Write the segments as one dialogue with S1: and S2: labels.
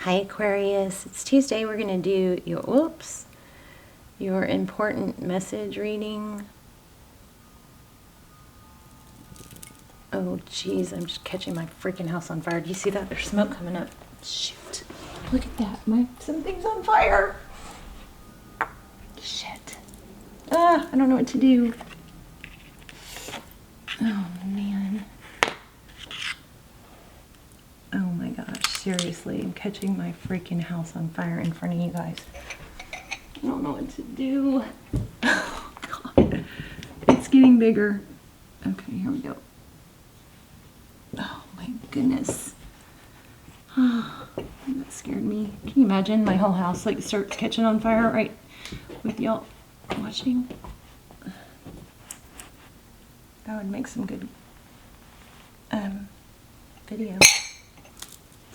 S1: Hi Aquarius, it's Tuesday. We're going to do your important message reading. Oh geez, I'm just catching my freaking house on fire. Do you see that? There's smoke coming up. Shoot. Look at that. Something's on fire. Shit. I don't know what to do. Oh man. Oh my gosh, seriously, I'm catching my freaking house on fire in front of you guys. I don't know what to do. Oh God. It's getting bigger. Okay, here we go. Oh my goodness. Oh, that scared me. Can you imagine my whole house like starts catching on fire right with y'all watching? That would make some good video.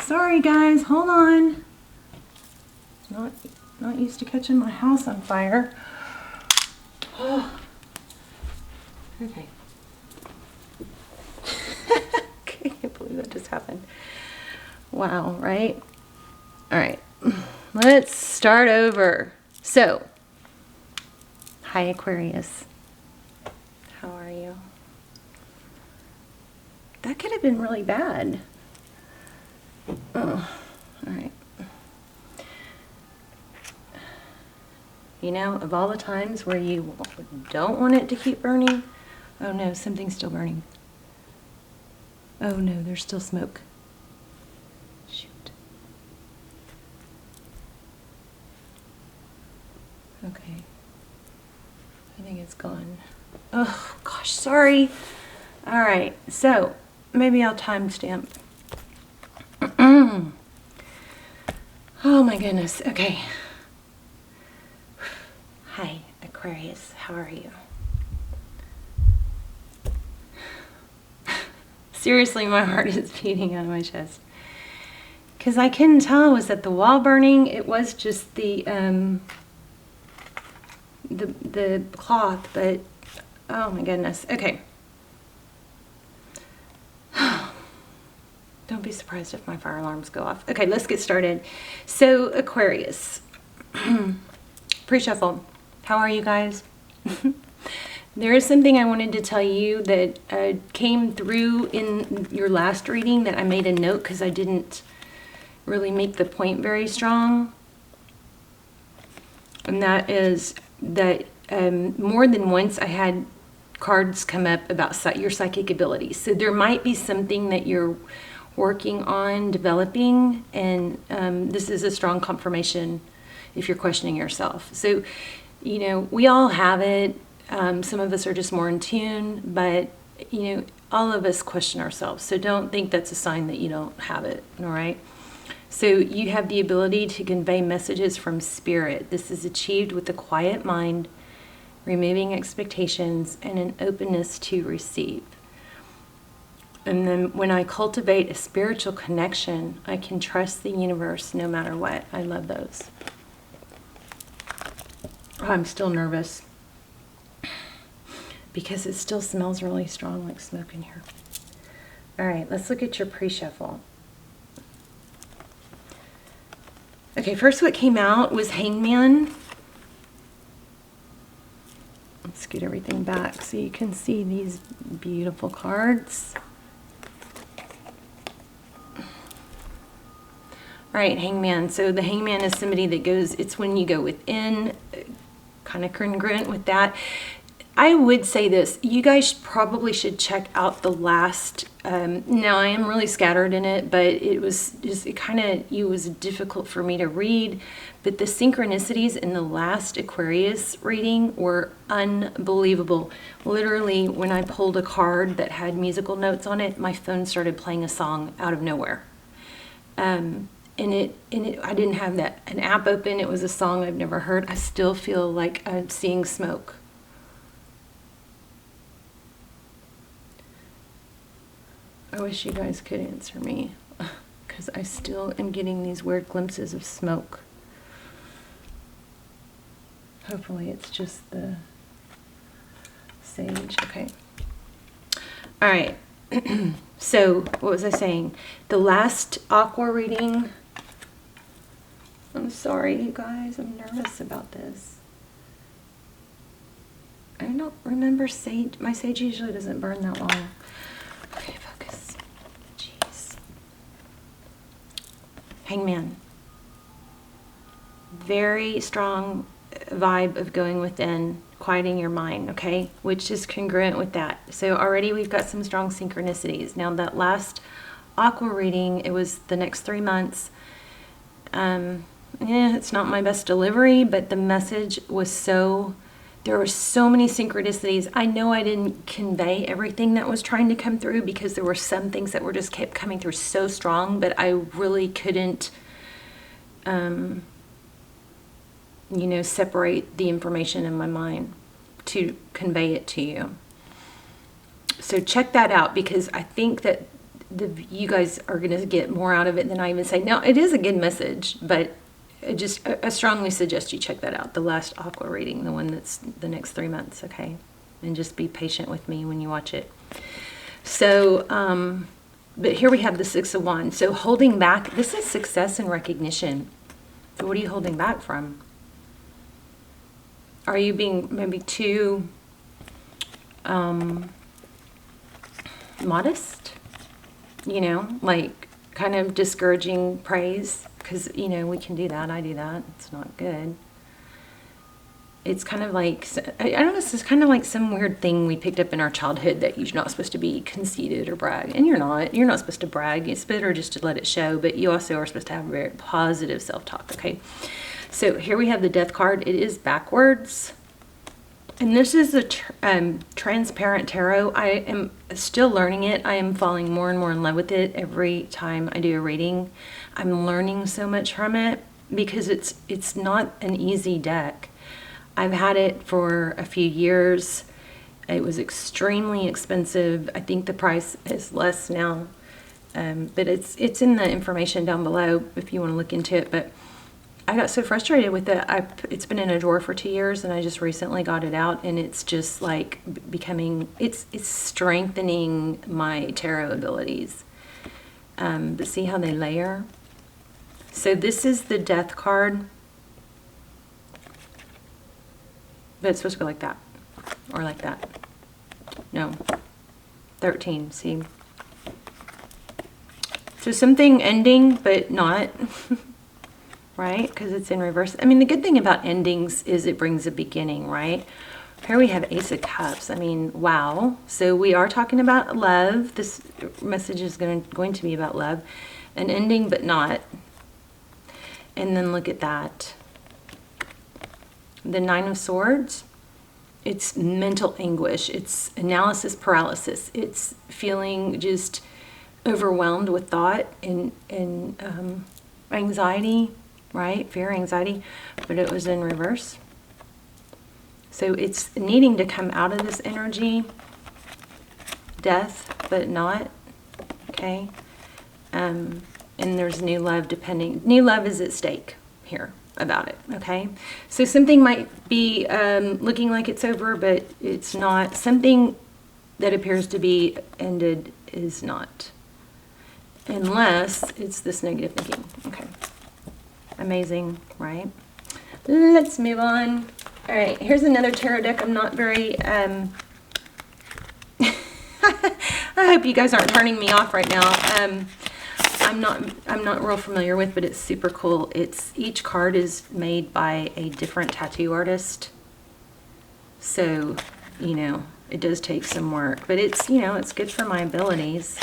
S1: Sorry guys, hold on. Not used to catching my house on fire. Oh. Okay. I can't believe that just happened. Wow, right? All right, let's start over. So, hi Aquarius. How are you? That could have been really bad. Oh, all right. You know, of all the times where you don't want it to keep burning, oh no, something's still burning. Oh no, there's still smoke. Shoot. Okay. I think it's gone. Oh gosh, sorry. All right, so maybe I'll timestamp. Oh my goodness. Okay. Hi, Aquarius. How are you? Seriously, my heart is beating out of my chest. Because I couldn't tell, was that the wall burning? It was just the cloth, but oh my goodness. Okay. Don't be surprised if my fire alarms go off. Okay, let's get started. So, Aquarius. Pre-shuffle. How are you guys? There is something I wanted to tell you that came through in your last reading that I made a note because I didn't really make the point very strong. And that is that more than once I had cards come up about your psychic abilities. So there might be something that you're working on developing, and this is a strong confirmation if you're questioning yourself. So, you know, we all have it. Some of us are just more in tune, but, you know, all of us question ourselves. So don't think that's a sign that you don't have it, all right? So you have the ability to convey messages from spirit. This is achieved with a quiet mind, removing expectations, and an openness to receive. And then when I cultivate a spiritual connection, I can trust the universe no matter what. I love those. I'm still nervous because it still smells really strong like smoke in here. All right, let's look at your pre-shuffle. Okay, first what came out was Hangman. Let's scoot everything back so you can see these beautiful cards. All right, Hangman. So the Hangman is somebody that goes, it's when you go within, kind of congruent with that. I would say this, you guys probably should check out the last, now I am really scattered in it, but it was just, it was difficult for me to read, but the synchronicities in the last Aquarius reading were unbelievable. Literally, when I pulled a card that had musical notes on it, my phone started playing a song out of nowhere. I didn't have an app open. It was a song I've never heard. I still feel like I'm seeing smoke. I wish you guys could answer me because I still am getting these weird glimpses of smoke. Hopefully it's just the sage. Okay. All right. So what was I saying? The last AQUA reading I'm sorry, you guys. I'm nervous about this. I don't remember sage. My sage usually doesn't burn that long. Okay, focus. Jeez. Hangman. Very strong vibe of going within, quieting your mind, okay? Which is congruent with that. So already we've got some strong synchronicities. Now that last AQUA reading, it was the next 3 months. It's not my best delivery, but the message was there were so many synchronicities. I know I didn't convey everything that was trying to come through because there were some things that were just kept coming through so strong, but I really couldn't, separate the information in my mind to convey it to you. So check that out, because I think that you guys are going to get more out of it than I even say. Now, it is a good message, but I strongly suggest you check that out. The last AQUA reading, the one that's the next 3 months, okay? And just be patient with me when you watch it. So, but here we have the Six of Wands. So holding back, this is success and recognition. So what are you holding back from? Are you being maybe too modest? Like kind of discouraging praise, because we can do that. I do that. It's not good. It's kind of like, I don't know, this is kind of like some weird thing we picked up in our childhood, that you're not supposed to be conceited or brag. And you're not supposed to brag. It's better just to let it show, but you also are supposed to have very positive self-talk, okay? So here we have the Death card. It is backwards. And this is the transparent tarot. I am still learning it. I am falling more and more in love with it every time I do a reading. I'm learning so much from it because it's not an easy deck. I've had it for a few years. It was extremely expensive. I think the price is less now, but it's in the information down below if you want to look into it. But I got so frustrated with it. It's been in a drawer for 2 years, and I just recently got it out, and it's just like becoming, it's strengthening my tarot abilities. But see how they layer? So this is the Death card, but it's supposed to go like that, or like that. No, 13, see? So something ending, but not. Right? Because it's in reverse. I mean, the good thing about endings is it brings a beginning, right? Here we have Ace of Cups. I mean, wow. So we are talking about love. This message is going to be about love. An ending, but not. And then look at that. The Nine of Swords. It's mental anguish. It's analysis paralysis. It's feeling just overwhelmed with thought and anxiety. Right? Fear, anxiety, but it was in reverse. So it's needing to come out of this energy. Death, but not. Okay? And there's new love new love is at stake here about it. Okay? So something might be looking like it's over, but it's not. Something that appears to be ended is not. Unless it's this negative thinking. Okay. Amazing, right? Let's move on. All right, here's another tarot deck. I'm not very, I hope you guys aren't turning me off right now. I'm not real familiar with, but it's super cool. Each card is made by a different tattoo artist. So, it does take some work, but it's good for my abilities.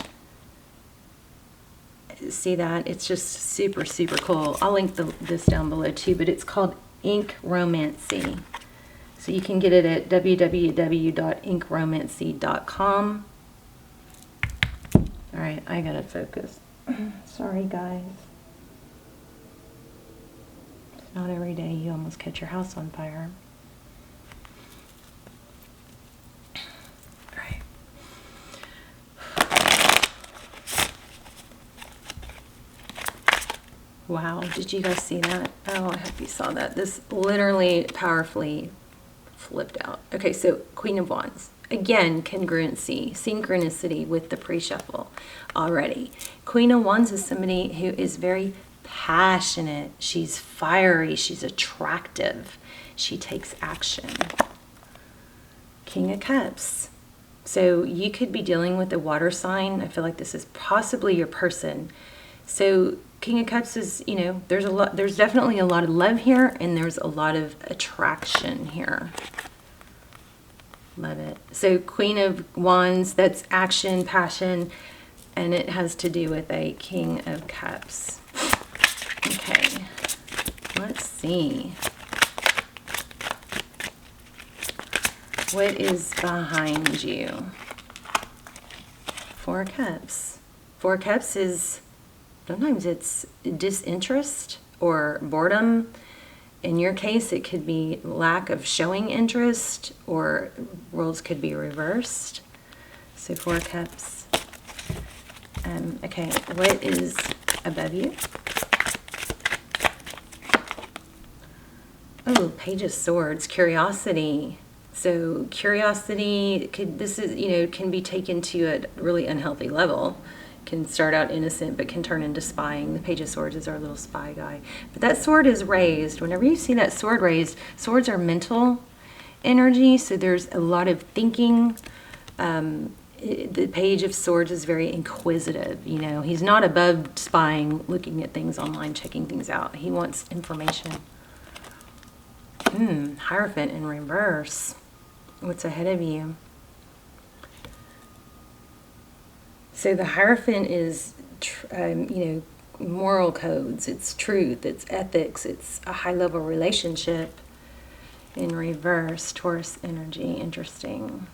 S1: See that? It's just super, super cool. I'll link this down below too, but it's called Ink Romancy. So you can get it at www.inkromancy.com. All right, I gotta focus. Sorry, guys. It's not every day you almost catch your house on fire. Wow, did you guys see that? Oh, I hope you saw that. This literally powerfully flipped out. Okay, so Queen of Wands. Again, congruency, synchronicity with the pre-shuffle already. Queen of Wands is somebody who is very passionate, she's fiery, she's attractive, she takes action. King of Cups. So you could be dealing with a water sign. I feel like this is possibly your person. So King of Cups is, you know, there's definitely a lot of love here, and there's a lot of attraction here. Love it. So Queen of Wands, that's action, passion, and it has to do with a King of Cups. Okay, let's see. What is behind you? Four of Cups. Four of Cups is, sometimes it's disinterest or boredom. In your case, it could be lack of showing interest, or roles could be reversed. So Four of Cups. Okay, what is above you? Oh, Page of Swords, curiosity. So curiosity can be taken to a really unhealthy level. Can start out innocent but can turn into spying. The Page of Swords is our little spy guy. But that sword is raised. Whenever you see that sword raised, swords are mental energy, so there's a lot of thinking. The Page of Swords is very inquisitive. You know, he's not above spying, looking at things online, checking things out. He wants information. Hierophant in reverse. What's ahead of you? So the Hierophant is, moral codes. It's truth. It's ethics. It's a high-level relationship. In reverse, Taurus energy. Interesting.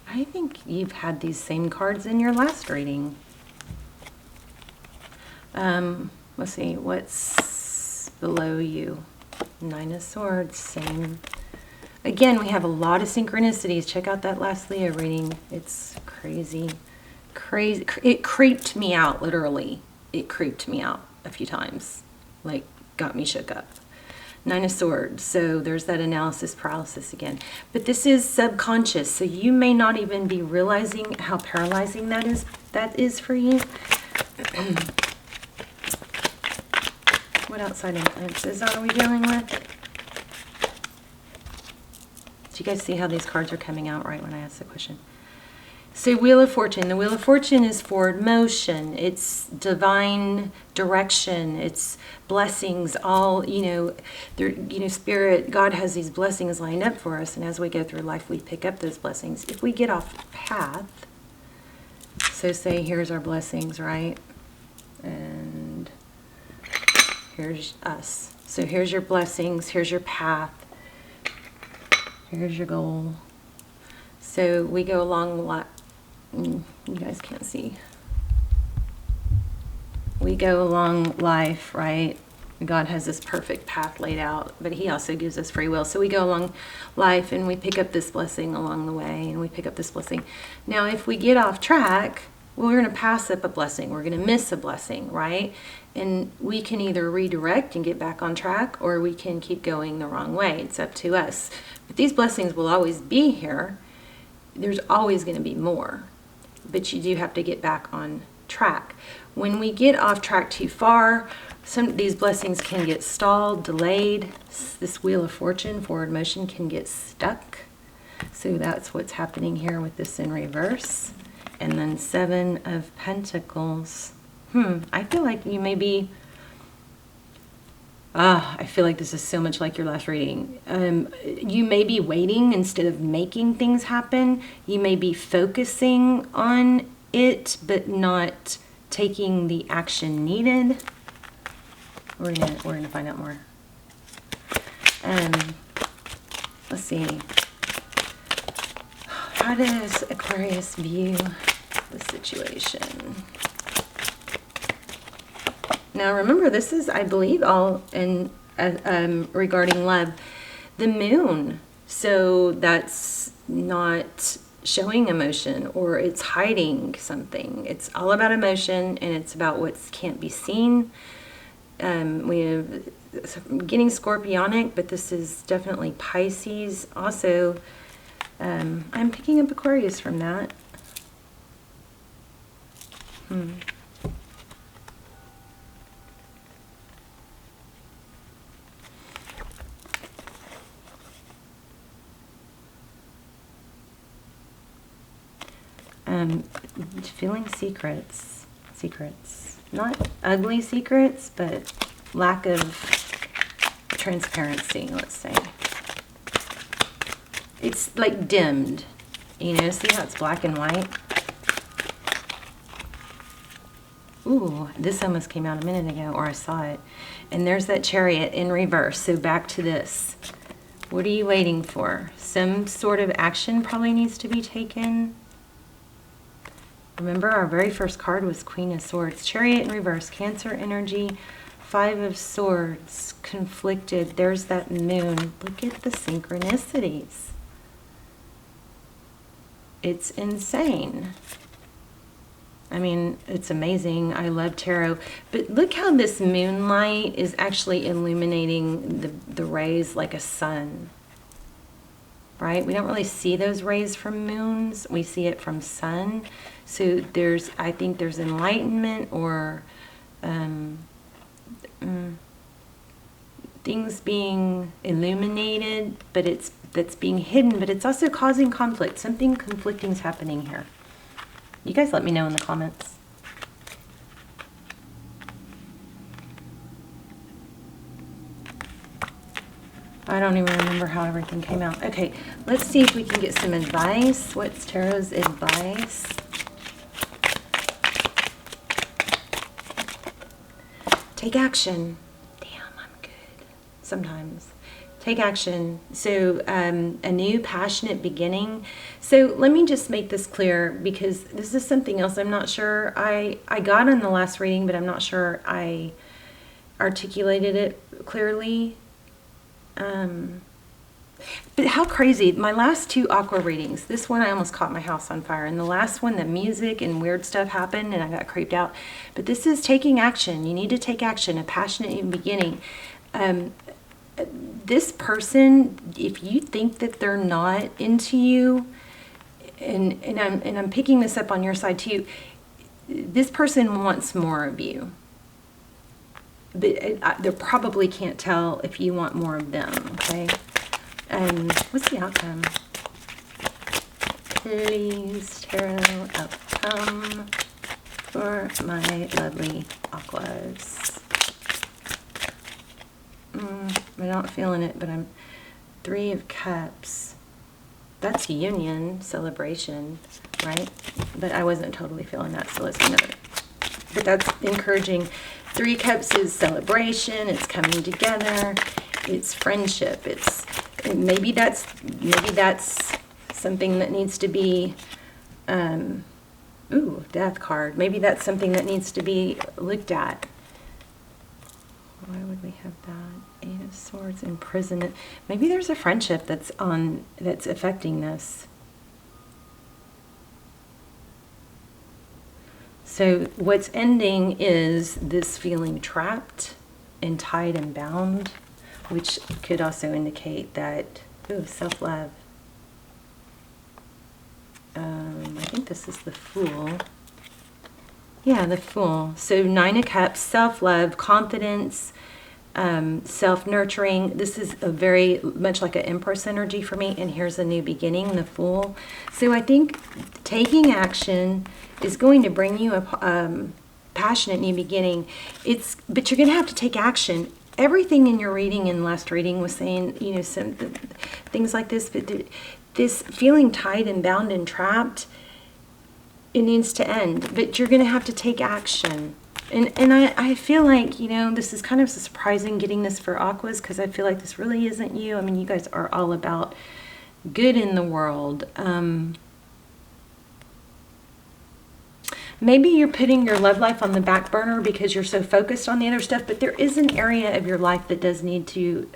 S1: I think you've had these same cards in your last reading. Let's see. What's below you? Nine of Swords. Same. Again, we have a lot of synchronicities. Check out that last Leo reading. It's crazy. Crazy. It creeped me out, literally. It creeped me out a few times. Like, got me shook up. Nine of Swords. So there's that analysis paralysis again. But this is subconscious. So you may not even be realizing how paralyzing that is for you. What outside influences are we dealing with? Do you guys see how these cards are coming out right when I ask the question? So Wheel of Fortune. The Wheel of Fortune is forward motion. It's divine direction. It's blessings. All, Spirit, God has these blessings lined up for us. And as we go through life, we pick up those blessings. If we get off path, so say here's our blessings, right? And here's us. So here's your blessings. Here's your path. Here's your goal. So we go along, you guys can't see. We go along life, right? God has this perfect path laid out, but he also gives us free will. So we go along life and we pick up this blessing along the way, and we pick up this blessing. Now, if we get off track, well, we're going to pass up a blessing. We're going to miss a blessing, right? And we can either redirect and get back on track, or we can keep going the wrong way. It's up to us. But these blessings will always be here. There's always going to be more. But you do have to get back on track. When we get off track too far, some of these blessings can get stalled, delayed. This Wheel of Fortune, forward motion, can get stuck. So that's what's happening here with this in reverse. And then Seven of Pentacles. I feel like you may be... I feel like this is so much like your last reading. You may be waiting instead of making things happen. You may be focusing on it, but not taking the action needed. We're gonna find out more. Let's see. How does Aquarius view the situation? Now remember, this is, I believe, all in regarding love. The moon, so that's not showing emotion, or it's hiding something. It's all about emotion, and it's about what can't be seen. We have getting scorpionic, but this is definitely Pisces. Also, I'm picking up Aquarius from that. Feeling secrets. Secrets. Not ugly secrets, but lack of transparency, let's say. It's like dimmed. You know, see how it's black and white? Ooh, this almost came out a minute ago, or I saw it. And there's that Chariot in reverse. So back to this. What are you waiting for? Some sort of action probably needs to be taken. Remember, our very first card was Queen of Swords. Chariot in reverse, Cancer energy, 5 of Swords, conflicted. There's that moon. Look at the synchronicities. It's insane. I mean, it's amazing. I love tarot. But look how this moonlight is actually illuminating the rays like a sun. Right? We don't really see those rays from moons. We see it from sun. So I think there's enlightenment or things being illuminated, but that's being hidden, but it's also causing conflict. Something conflicting is happening here. You guys let me know in the comments. I don't even remember how everything came out. Okay, let's see if we can get some advice. What's Tarot's advice? Take action. Damn, I'm good. Sometimes. Take action. So a new passionate beginning. So let me just make this clear, because this is something else I'm not sure I got in the last reading, but I'm not sure I articulated it clearly. But how crazy. My last 2 Aqua readings, this one I almost caught my house on fire, and the last one the music and weird stuff happened and I got creeped out. But this is taking action. You need to take action, a passionate new beginning. This person, if you think that they're not into you, and I'm picking this up on your side too, this person wants more of you. But they probably can't tell if you want more of them, okay? What's the outcome? Please, tarot, outcome for my lovely Aquas. I'm not feeling it, but I'm 3 of Cups. That's union, celebration, right? But I wasn't totally feeling that, so let's know it. But that's encouraging. 3 Cups is celebration. It's coming together. It's friendship. Maybe that's something that needs to be. Death card. Maybe that's something that needs to be looked at. Why would we have that? 8 of Swords, imprisonment. Maybe there's a friendship that's affecting this. So what's ending is this feeling trapped and tied and bound, which could also indicate that, self-love. I think this is the Fool. Yeah, the Fool. So 9 of Cups, self-love, confidence, self-nurturing. This is a very much like an Empress energy for me. And here's a new beginning, the Fool. So I think taking action is going to bring you a passionate new beginning. But you're going to have to take action. Everything in your reading and last reading was saying, some things like this. But this feeling tied and bound and trapped, it needs to end, but you're going to have to take action. And I feel like, this is kind of surprising getting this for Aquas, because I feel like this really isn't you. I mean, you guys are all about good in the world. Maybe you're putting your love life on the back burner because you're so focused on the other stuff, but there is an area of your life that does need to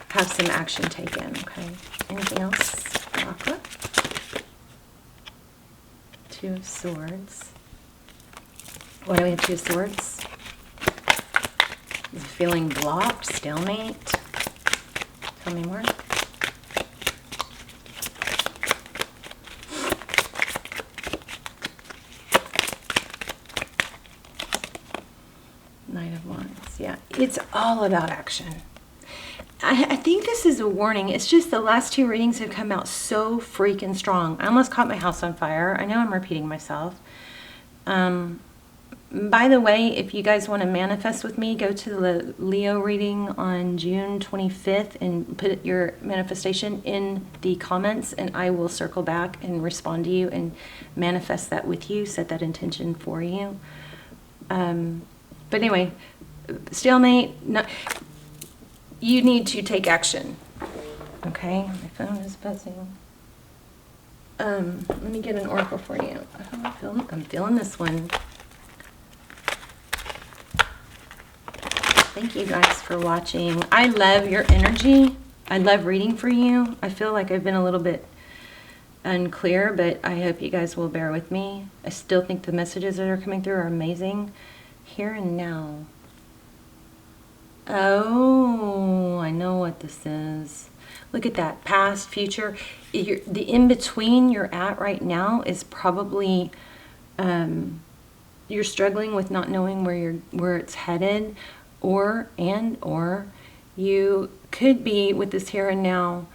S1: have some action taken, okay? Anything else for Aqua? 2 of Swords. Why do we have 2 of Swords? Is it feeling blocked? Stalemate? Tell me more. Knight of Wands. Yeah, it's all about action. I think this is a warning. It's just the last 2 readings have come out so freaking strong. I almost caught my house on fire. I know I'm repeating myself. By the way, if you guys want to manifest with me, go to the Leo reading on June 25th and put your manifestation in the comments, and I will circle back and respond to you and manifest that with you, set that intention for you. But anyway, stalemate, you need to take action. Okay, my phone is buzzing. Let me get an oracle for you. I'm feeling this one. Thank you guys for watching. I love your energy. I love reading for you. I feel like I've been a little bit unclear, but I hope you guys will bear with me. I still think the messages that are coming through are amazing. Here and now. Oh, I know what this is. Look at that. Past, future. The in-between you're at right now is probably you're struggling with not knowing where it's headed. Or you could be with this here and now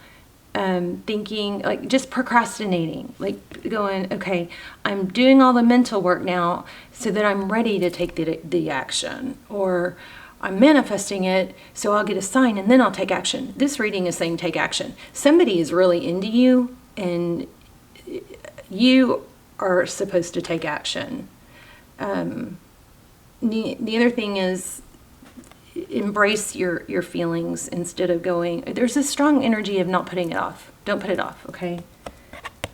S1: thinking, like, just procrastinating, like going, okay, I'm doing all the mental work now so that I'm ready to take the action, or I'm manifesting it so I'll get a sign and then I'll take action. This reading is saying take action. Somebody is really into you and you are supposed to take action. The other thing is, embrace your feelings instead of going, there's a strong energy of not putting it off. Don't put it off, okay?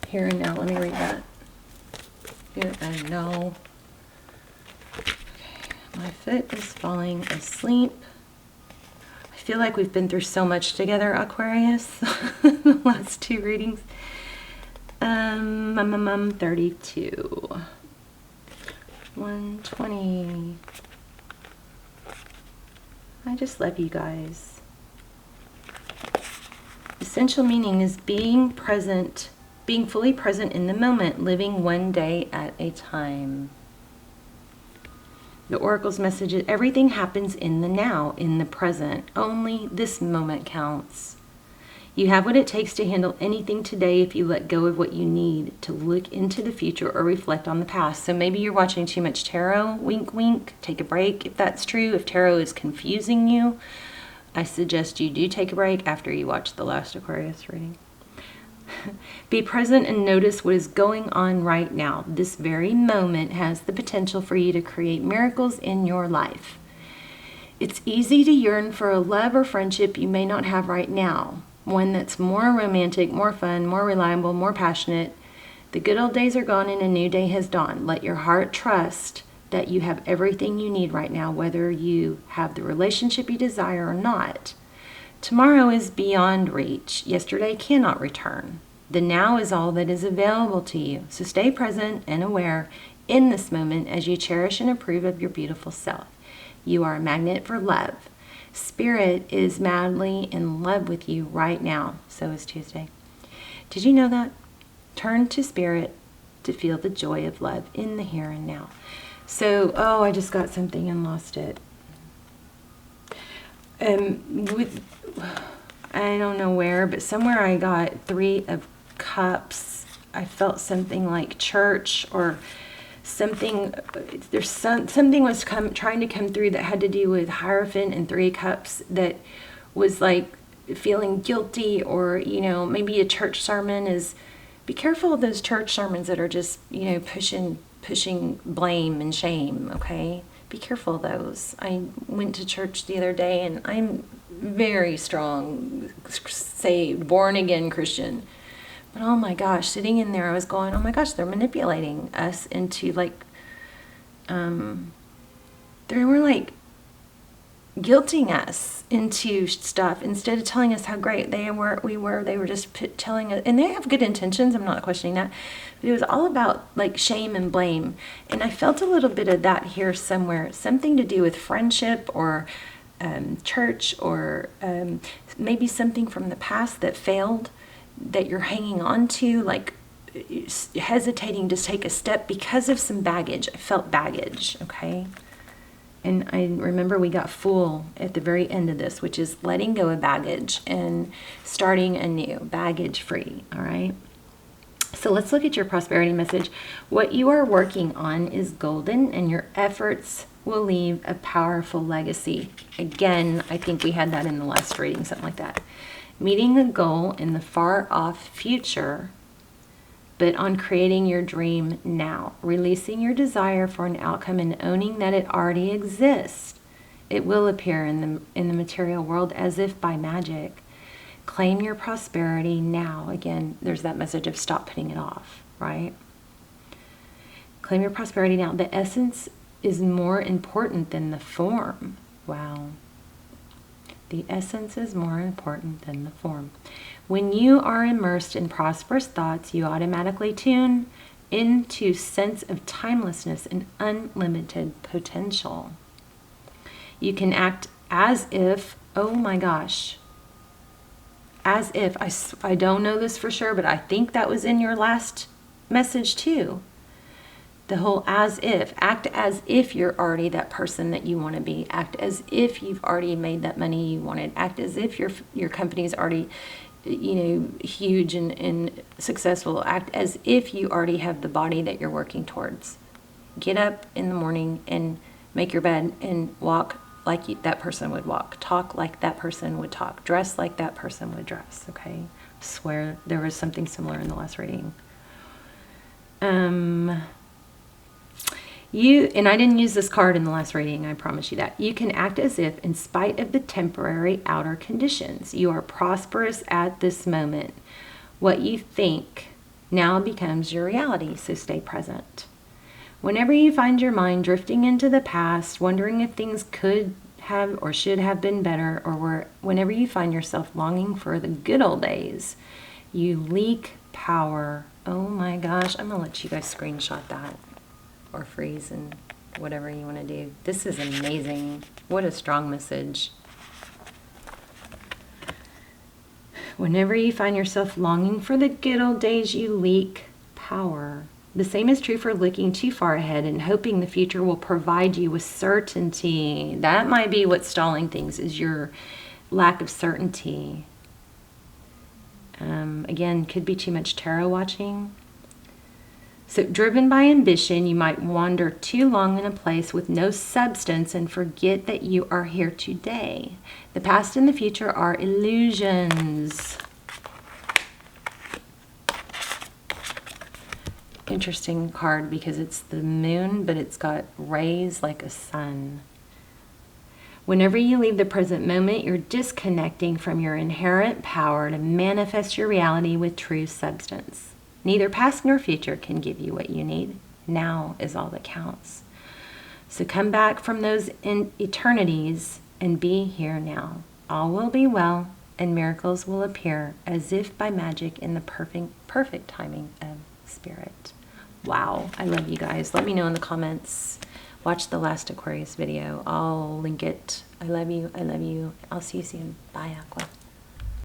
S1: Here and now, let me read that. Here and now. Okay, my foot is falling asleep. I feel like we've been through so much together, Aquarius. The last 2 readings. 32. 120. I just love you guys. Essential meaning is being present, being fully present in the moment, living one day at a time. The Oracle's message is everything happens in the now, in the present. Only this moment counts. You have what it takes to handle anything today if you let go of what you need to look into the future or reflect on the past. So maybe you're watching too much tarot, wink, wink, take a break if that's true. If tarot is confusing you, I suggest you do take a break after you watch the last Aquarius reading. Be present and notice what is going on right now. This very moment has the potential for you to create miracles in your life. It's easy to yearn for a love or friendship you may not have right now. One that's more romantic, more fun, more reliable, more passionate. The good old days are gone and a new day has dawned. Let your heart trust that you have everything you need right now, whether you have the relationship you desire or not. Tomorrow is beyond reach. Yesterday cannot return. The now is all that is available to you. So stay present and aware in this moment as you cherish and approve of your beautiful self. You are a magnet for love. Spirit is madly in love with you right now. So is Tuesday. Did you know that? Turn to Spirit to feel the joy of love in the here and now. So, I just got something and lost it. I don't know where, but somewhere I got 3 of Cups. I felt something like church or something. Something was trying to come through that had to do with Hierophant and 3 Cups, that was like feeling guilty, or maybe a church sermon is. Be careful of those church sermons that are just pushing blame and shame. Okay, be careful of those. I went to church the other day, and I'm very strong, saved, born again Christian. But oh my gosh, sitting in there, I was going, oh my gosh, they're manipulating us into they were like guilting us into stuff instead of telling us how great we were. They were just telling us, and they have good intentions, I'm not questioning that, but it was all about like shame and blame. And I felt a little bit of that here somewhere, something to do with friendship or church, or maybe something from the past that failed, that you're hanging on to, like hesitating to take a step because of some baggage. I felt baggage, okay? And I remember we got Fool at the very end of this, which is letting go of baggage and starting anew, baggage free, all right? So let's look at your prosperity message. What you are working on is golden, and your efforts will leave a powerful legacy. Again, I think we had that in the last reading, something like that. Meeting a goal in the far off future, but on creating your dream now, releasing your desire for an outcome and owning that it already exists. It will appear in the material world as if by magic. Claim your prosperity now. Again, there's that message of stop putting it off, right? Claim your prosperity now. The essence is more important than the form. Wow. The essence is more important than the form. When you are immersed in prosperous thoughts, you automatically tune into sense of timelessness and unlimited potential. You can act as if, oh my gosh, as if, I don't know this for sure, but I think that was in your last message too. The whole as if, act as if you're already that person that you want to be. Act as if you've already made that money you wanted. Act as if your company's already, huge and successful. Act as if you already have the body that you're working towards. Get up in the morning and make your bed and walk like that person would walk. Talk like that person would talk. Dress like that person would dress, okay? I swear there was something similar in the last reading. And I didn't use this card in the last reading, I promise you that. You can act as if, in spite of the temporary outer conditions, you are prosperous at this moment. What you think now becomes your reality, so stay present. Whenever you find your mind drifting into the past, wondering if things could have or should have been better, or whenever you find yourself longing for the good old days, you leak power. Oh my gosh, I'm going to let you guys screenshot that. Or freeze and whatever you want to do. This is amazing. What a strong message. Whenever you find yourself longing for the good old days, you leak power. The same is true for looking too far ahead and hoping the future will provide you with certainty. That might be what's stalling things, is your lack of certainty. Again, could be too much tarot watching. So, driven by ambition, you might wander too long in a place with no substance and forget that you are here today. The past and the future are illusions. Interesting card because it's the moon, but it's got rays like a sun. Whenever you leave the present moment, you're disconnecting from your inherent power to manifest your reality with true substance. Neither past nor future can give you what you need. Now is all that counts. So come back from those eternities and be here now. All will be well, and miracles will appear as if by magic in the perfect timing of spirit. Wow, I love you guys. Let me know in the comments. Watch the last Aquarius video. I'll link it. I love you. I love you. I'll see you soon. Bye, Aqua.